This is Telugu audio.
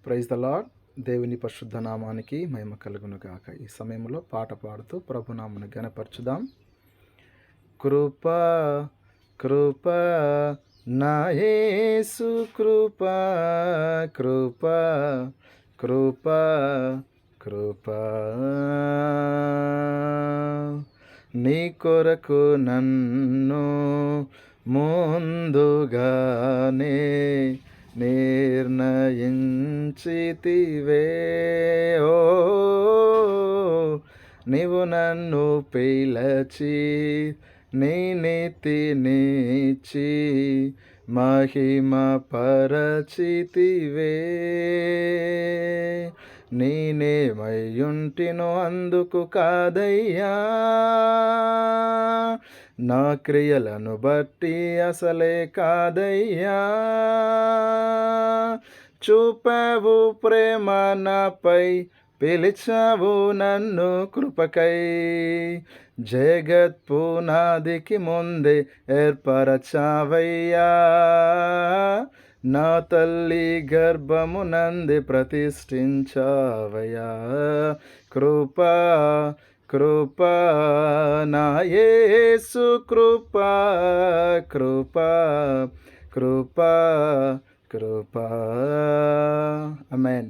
Praise the lord. దేవుని పరిశుద్ధ నామానికి మహిమ కలుగును గాక. ఈ సమయంలో పాట పాడుతూ ప్రభునామమును ఘనపరచుదాం. కృపా కృపా నా యేసు కృపా కృపా కృపా కృపా నీ కొరకు నన్ను ముందుగానే నిర్ణయించితివే. ఓ నీవు నన్ను పిలచి నీ నీతినిచ్చి మహిమ పరచితివే. నేనేమయ్యుంటినో అందుకు కాదయ్యా, నా క్రియలను బట్టి అసలే కాదయ్యా. చూపావు ప్రేమ నాపై, పిలిచావు నన్ను కృపకై. జగత్ పునాదికి ముందే ఏర్పరచావయ్యా, నా తల్లి గర్భమునందే ప్రతిష్ఠించావయ్యా. కృపా కృపా నా యేసు కృపా కృపా కృపా కృపా. ఆమేన్.